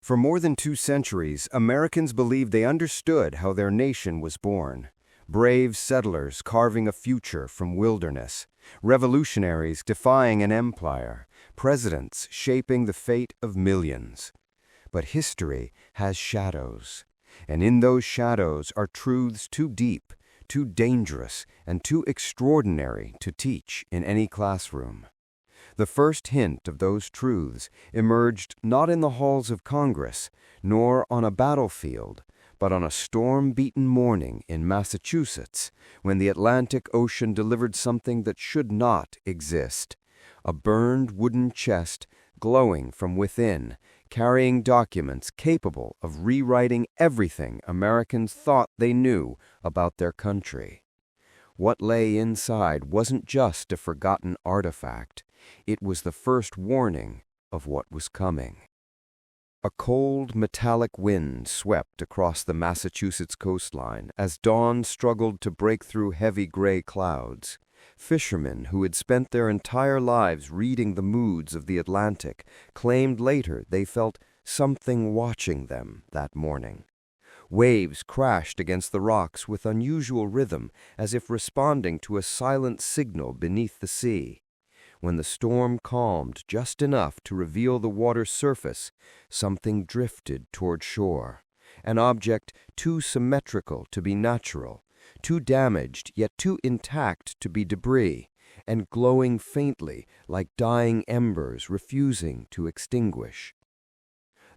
For more than 2 centuries, Americans believed they understood how their nation was born. Brave settlers carving a future from wilderness, revolutionaries defying an empire, presidents shaping the fate of millions. But history has shadows, and in those shadows are truths too deep, too dangerous, and too extraordinary to teach in any classroom. The first hint of those truths emerged not in the halls of Congress, nor on a battlefield, but on a storm-beaten morning in Massachusetts, when the Atlantic Ocean delivered something that should not exist: a burned wooden chest glowing from within, carrying documents capable of rewriting everything Americans thought they knew about their country. What lay inside wasn't just a forgotten artifact. It was the first warning of what was coming. A cold, metallic wind swept across the Massachusetts coastline as dawn struggled to break through heavy gray clouds. Fishermen who had spent their entire lives reading the moods of the Atlantic claimed later they felt something watching them that morning. Waves crashed against the rocks with unusual rhythm, as if responding to a silent signal beneath the sea. When the storm calmed just enough to reveal the water's surface, something drifted toward shore, an object too symmetrical to be natural, too damaged yet too intact to be debris, and glowing faintly like dying embers refusing to extinguish.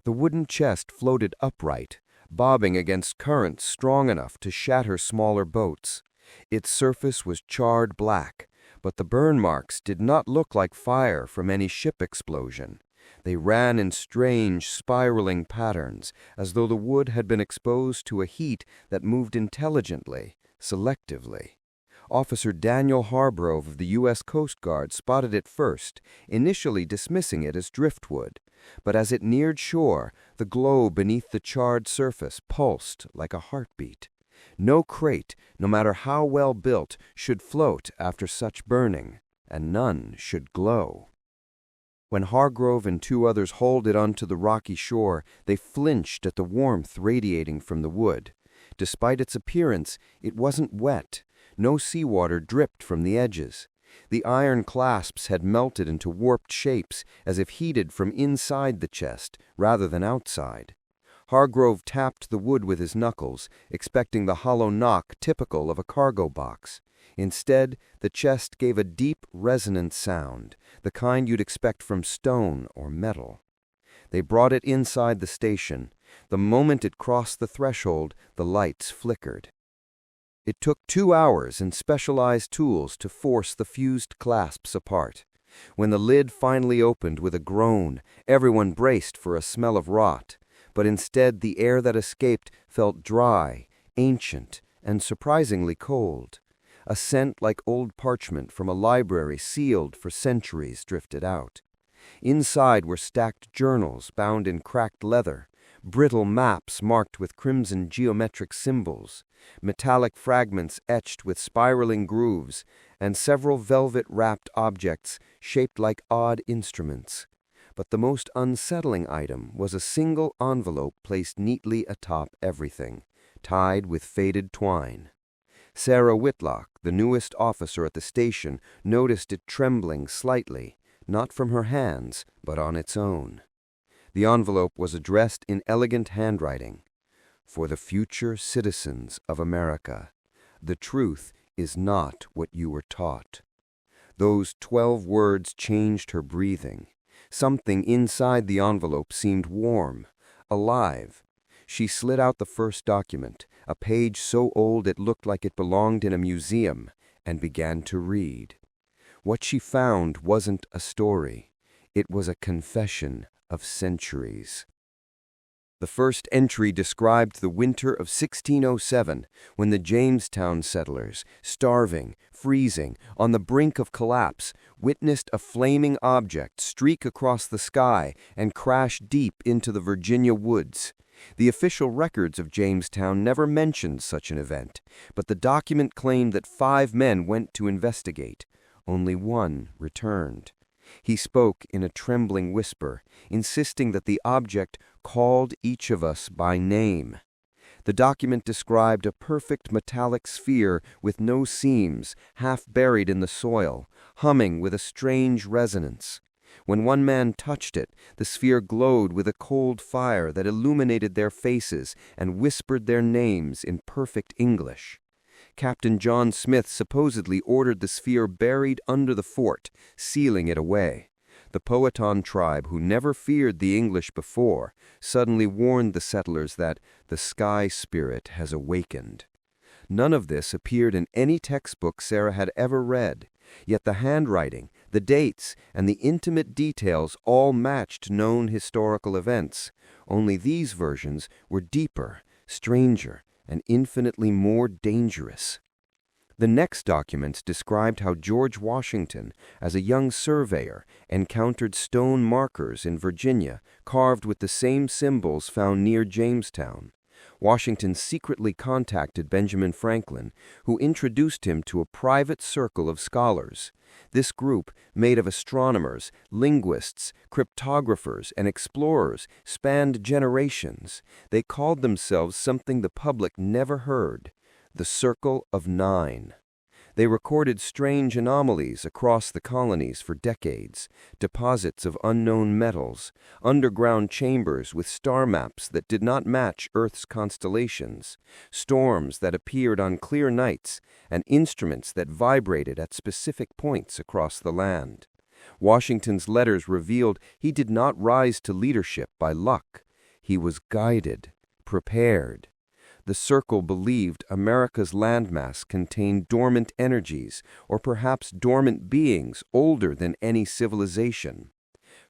The wooden chest floated upright, bobbing against currents strong enough to shatter smaller boats. Its surface was charred black, but the burn marks did not look like fire from any ship explosion. They ran in strange, spiraling patterns, as though the wood had been exposed to a heat that moved intelligently, selectively. Officer Daniel Hargrove of the U.S. Coast Guard spotted it first, initially dismissing it as driftwood. But as it neared shore, the glow beneath the charred surface pulsed like a heartbeat. No crate, no matter how well built, should float after such burning, and none should glow. When Hargrove and 2 others hauled it onto the rocky shore, they flinched at the warmth radiating from the wood. Despite its appearance, it wasn't wet. No seawater dripped from the edges. The iron clasps had melted into warped shapes, as if heated from inside the chest rather than outside. Hargrove tapped the wood with his knuckles, expecting the hollow knock typical of a cargo box. Instead, the chest gave a deep, resonant sound, the kind you'd expect from stone or metal. They brought it inside the station. The moment it crossed the threshold, the lights flickered. It took 2 hours and specialized tools to force the fused clasps apart. When the lid finally opened with a groan, everyone braced for a smell of rot. But instead the air that escaped felt dry, ancient, and surprisingly cold. A scent like old parchment from a library sealed for centuries drifted out. Inside were stacked journals bound in cracked leather, brittle maps marked with crimson geometric symbols, metallic fragments etched with spiraling grooves, and several velvet-wrapped objects shaped like odd instruments. But the most unsettling item was a single envelope placed neatly atop everything, tied with faded twine. Sarah Whitlock, the newest officer at the station, noticed it trembling slightly, not from her hands, but on its own. The envelope was addressed in elegant handwriting. For the future citizens of America, the truth is not what you were taught. Those 12 words changed her breathing. Something inside the envelope seemed warm, alive. She slid out the first document, a page so old it looked like it belonged in a museum, and began to read. What she found wasn't a story. It was a confession of centuries. The first entry described the winter of 1607, when the Jamestown settlers, starving, freezing, on the brink of collapse, witnessed a flaming object streak across the sky and crash deep into the Virginia woods. The official records of Jamestown never mentioned such an event, but the document claimed that 5 men went to investigate. Only 1 returned. He spoke in a trembling whisper, insisting that the object called each of us by name. The document described a perfect metallic sphere with no seams, half buried in the soil, humming with a strange resonance. When one man touched it, the sphere glowed with a cold fire that illuminated their faces and whispered their names in perfect English. Captain John Smith supposedly ordered the sphere buried under the fort, sealing it away. The Powhatan tribe, who never feared the English before, suddenly warned the settlers that the sky spirit has awakened. None of this appeared in any textbook Sarah had ever read, yet the handwriting, the dates, and the intimate details all matched known historical events. Only these versions were deeper, stranger, and infinitely more dangerous. The next documents described how George Washington, as a young surveyor, encountered stone markers in Virginia carved with the same symbols found near Jamestown. Washington secretly contacted Benjamin Franklin, who introduced him to a private circle of scholars. This group, made of astronomers, linguists, cryptographers, and explorers, spanned generations. They called themselves something the public never heard: the Circle of Nine. They recorded strange anomalies across the colonies for decades: deposits of unknown metals, underground chambers with star maps that did not match Earth's constellations, storms that appeared on clear nights, and instruments that vibrated at specific points across the land. Washington's letters revealed he did not rise to leadership by luck. He was guided, prepared. The Circle believed America's landmass contained dormant energies, or perhaps dormant beings older than any civilization.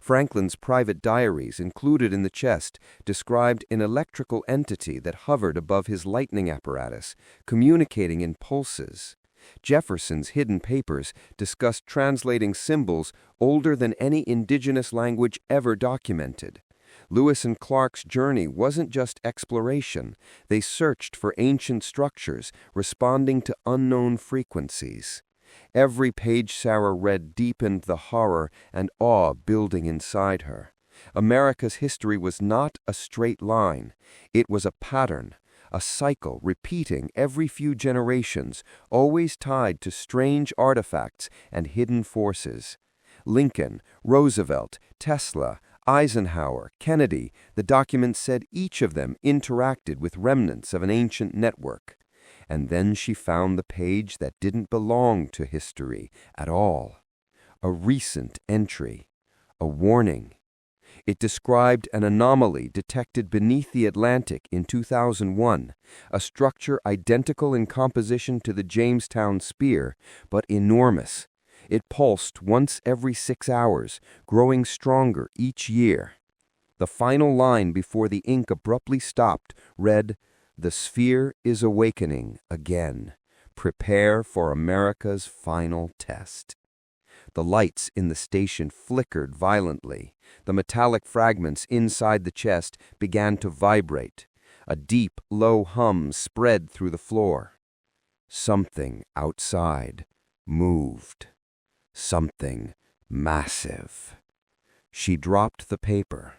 Franklin's private diaries included in the chest described an electrical entity that hovered above his lightning apparatus, communicating in pulses. Jefferson's hidden papers discussed translating symbols older than any indigenous language ever documented. Lewis and Clark's journey wasn't just exploration. They searched for ancient structures, responding to unknown frequencies. Every page Sarah read deepened the horror and awe building inside her. America's history was not a straight line. It was a pattern, a cycle repeating every few generations, always tied to strange artifacts and hidden forces. Lincoln, Roosevelt, Tesla, Eisenhower, Kennedy, the document said each of them interacted with remnants of an ancient network. And then she found the page that didn't belong to history at all. A recent entry. A warning. It described an anomaly detected beneath the Atlantic in 2001, a structure identical in composition to the Jamestown Spear, but enormous. It pulsed once every 6 hours, growing stronger each year. The final line before the ink abruptly stopped read, "The sphere is awakening again. Prepare for America's final test." The lights in the station flickered violently. The metallic fragments inside the chest began to vibrate. A deep, low hum spread through the floor. Something outside moved. Something massive. She dropped the paper,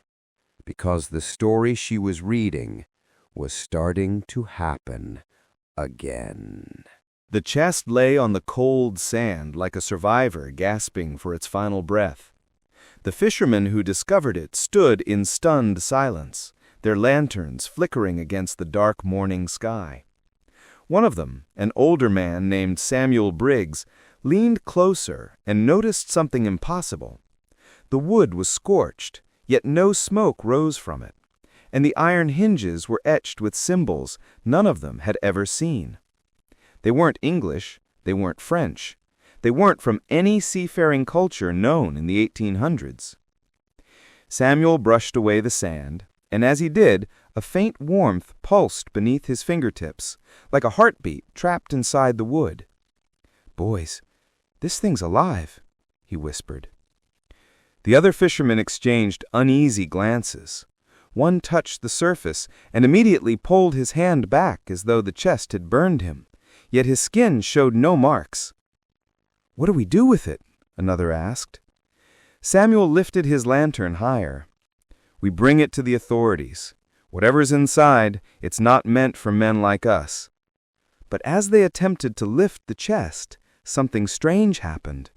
because the story she was reading was starting to happen again. The chest lay on the cold sand like a survivor gasping for its final breath. The fishermen who discovered it stood in stunned silence, their lanterns flickering against the dark morning sky. One of them, an older man named Samuel Briggs, leaned closer and noticed something impossible. The wood was scorched, yet no smoke rose from it, and the iron hinges were etched with symbols none of them had ever seen. They weren't English, they weren't French, they weren't from any seafaring culture known in the 1800s. Samuel brushed away the sand, and as he did, a faint warmth pulsed beneath his fingertips, like a heartbeat trapped inside the wood. "Boys, this thing's alive," he whispered. The other fishermen exchanged uneasy glances. One touched the surface and immediately pulled his hand back as though the chest had burned him, yet his skin showed no marks. "What do we do with it?" another asked. Samuel lifted his lantern higher. "We bring it to the authorities. Whatever's inside, it's not meant for men like us." But as they attempted to lift the chest, something strange happened.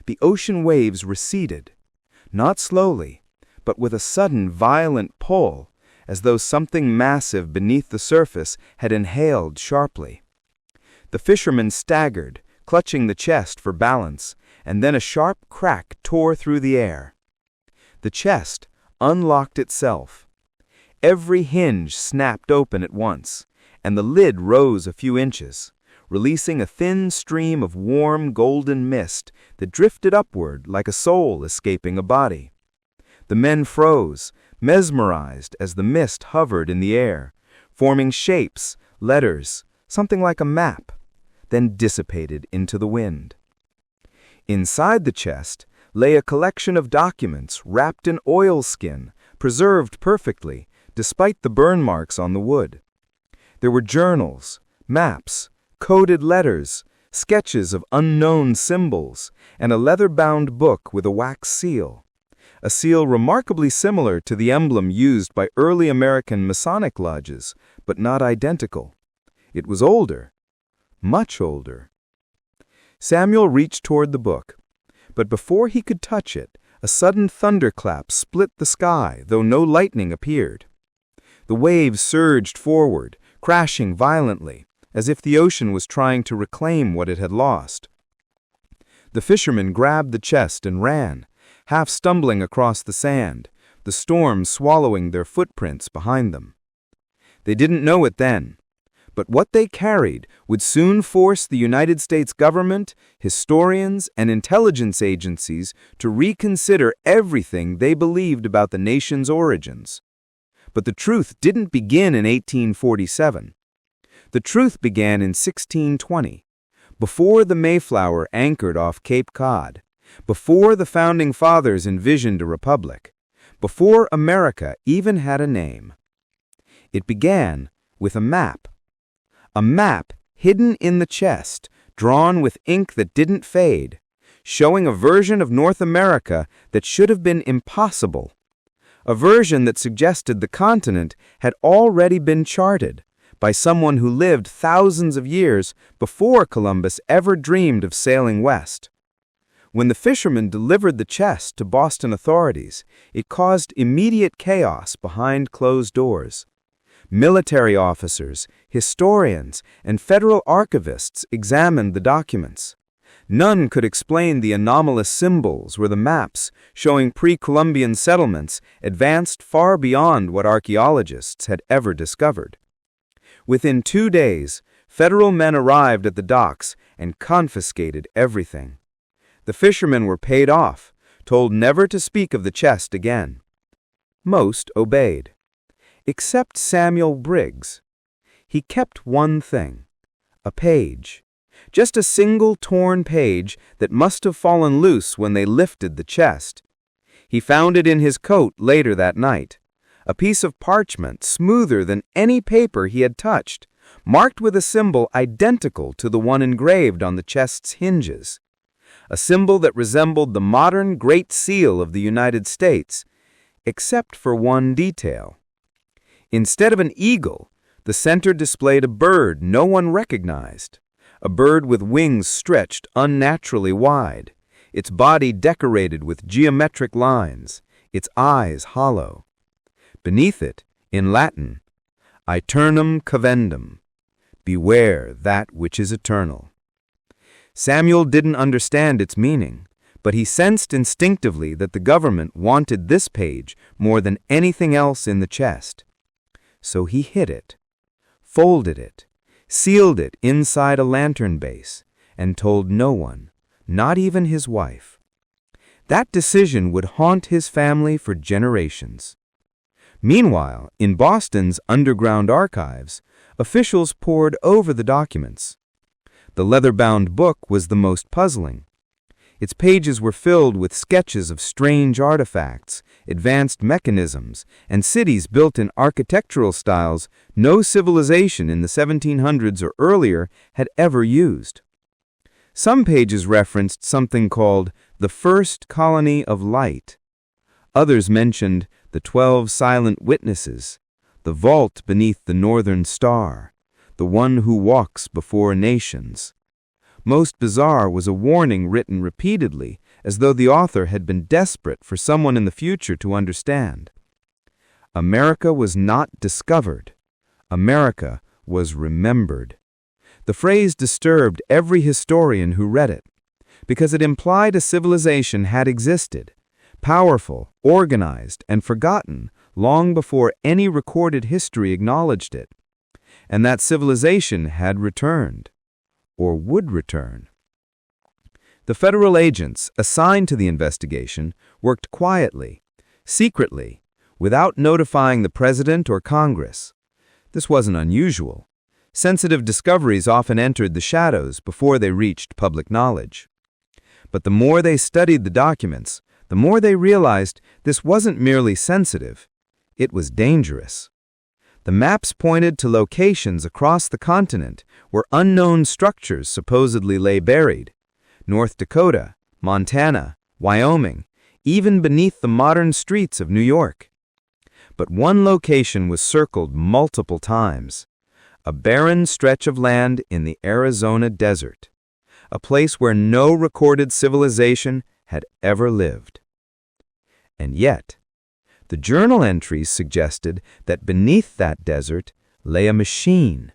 The ocean waves receded, not slowly, but with a sudden violent pull, as though something massive beneath the surface had inhaled sharply. The fisherman staggered, clutching the chest for balance, and then a sharp crack tore through the air. The chest unlocked itself. Every hinge snapped open at once, and the lid rose a few inches, releasing a thin stream of warm golden mist that drifted upward like a soul escaping a body. The men froze, mesmerized as the mist hovered in the air, forming shapes, letters, something like a map, then dissipated into the wind. Inside the chest lay a collection of documents wrapped in oilskin, preserved perfectly, despite the burn marks on the wood. There were journals, maps, coded letters, sketches of unknown symbols, and a leather-bound book with a wax seal, a seal remarkably similar to the emblem used by early American Masonic lodges, but not identical. It was older, much older. Samuel reached toward the book, but before he could touch it, a sudden thunderclap split the sky, though no lightning appeared. The waves surged forward, crashing violently, as if the ocean was trying to reclaim what it had lost. The fishermen grabbed the chest and ran, half stumbling across the sand, the storm swallowing their footprints behind them. They didn't know it then, but what they carried would soon force the United States government, historians, and intelligence agencies to reconsider everything they believed about the nation's origins. But the truth didn't begin in 1847. The truth began in 1620, before the Mayflower anchored off Cape Cod, before the Founding Fathers envisioned a republic, before America even had a name. It began with a map hidden in the chest, drawn with ink that didn't fade, showing a version of North America that should have been impossible, a version that suggested the continent had already been charted by someone who lived thousands of years before Columbus ever dreamed of sailing west. When the fishermen delivered the chest to Boston authorities, it caused immediate chaos behind closed doors. Military officers, historians, and federal archivists examined the documents. None could explain the anomalous symbols where the maps, showing pre-Columbian settlements, advanced far beyond what archaeologists had ever discovered. Within 2 days, federal men arrived at the docks and confiscated everything. The fishermen were paid off, told never to speak of the chest again. Most obeyed, except Samuel Briggs. He kept one thing, a page, just a single torn page that must have fallen loose when they lifted the chest. He found it in his coat later that night, a piece of parchment smoother than any paper he had touched, marked with a symbol identical to the one engraved on the chest's hinges, a symbol that resembled the modern Great Seal of the United States, except for one detail. Instead of an eagle, the center displayed a bird no one recognized, a bird with wings stretched unnaturally wide, its body decorated with geometric lines, its eyes hollow. Beneath it, in Latin, Aeternum cavendum, beware that which is eternal. Samuel didn't understand its meaning, but he sensed instinctively that the government wanted this page more than anything else in the chest. So he hid it, folded it, sealed it inside a lantern base, and told no one, not even his wife. That decision would haunt his family for generations. Meanwhile, in Boston's underground archives, officials pored over the documents. The leather-bound book was the most puzzling. Its pages were filled with sketches of strange artifacts, advanced mechanisms, and cities built in architectural styles no civilization in the 1700s or earlier had ever used. Some pages referenced something called the first colony of light. Others mentioned the 12 silent witnesses, the vault beneath the northern star, the one who walks before nations. Most bizarre was a warning written repeatedly, as though the author had been desperate for someone in the future to understand. America was not discovered. America was remembered. The phrase disturbed every historian who read it, because it implied a civilization had existed, powerful, organized, and forgotten long before any recorded history acknowledged it, and that civilization had returned, or would return. The federal agents assigned to the investigation worked quietly, secretly, without notifying the president or Congress. This wasn't unusual. Sensitive discoveries often entered the shadows before they reached public knowledge. But the more they studied the documents, the more they realized this wasn't merely sensitive, it was dangerous. The maps pointed to locations across the continent where unknown structures supposedly lay buried: North Dakota, Montana, Wyoming, even beneath the modern streets of New York. But one location was circled multiple times: a barren stretch of land in the Arizona desert, a place where no recorded civilization had ever lived. And yet, the journal entries suggested that beneath that desert lay a machine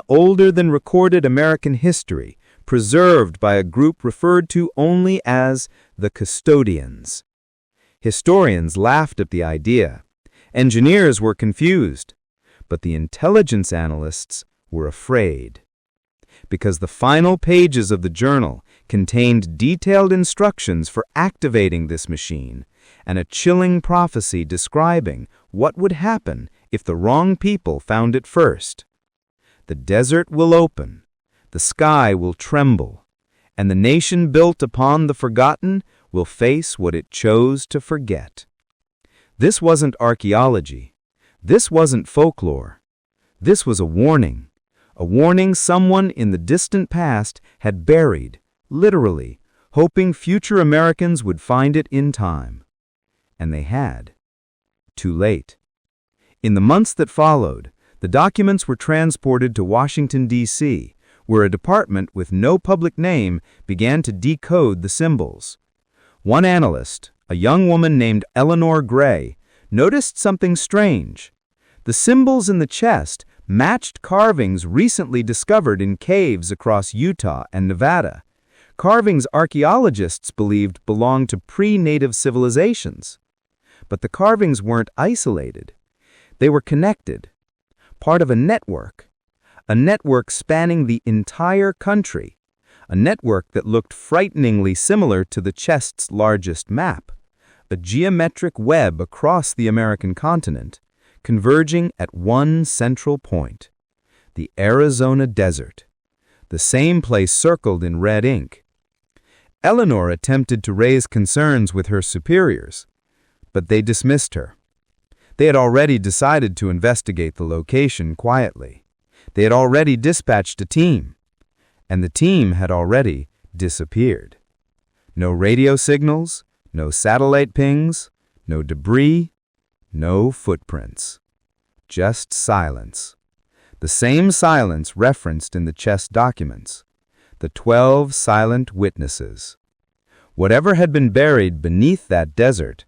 older than recorded American history, preserved by a group referred to only as the Custodians. Historians laughed at the idea. Engineers were confused, but the intelligence analysts were afraid. Because the final pages of the journal contained detailed instructions for activating this machine and a chilling prophecy describing what would happen if the wrong people found it first. The desert will open, the sky will tremble, and the nation built upon the forgotten will face what it chose to forget. This wasn't archaeology. This wasn't folklore. This was a warning someone in the distant past had buried, literally, hoping future Americans would find it in time. And they had. Too late. In the months that followed, the documents were transported to Washington, D.C., where a department with no public name began to decode the symbols. One analyst, a young woman named Eleanor Gray, noticed something strange. The symbols in the chest matched carvings recently discovered in caves across Utah and Nevada, carvings archaeologists believed belonged to pre-native civilizations. But the carvings weren't isolated. They were connected, part of a network spanning the entire country, a network that looked frighteningly similar to the chest's largest map, a geometric web across the American continent, converging at one central point: the Arizona desert, the same place circled in red ink. Eleanor attempted to raise concerns with her superiors, but they dismissed her. They had already decided to investigate the location quietly. They had already dispatched a team, and the team had already disappeared. No radio signals, no satellite pings, no debris, no footprints. Just silence. The same silence referenced in the chest documents. The 12 silent witnesses. Whatever had been buried beneath that desert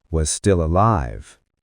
was still alive.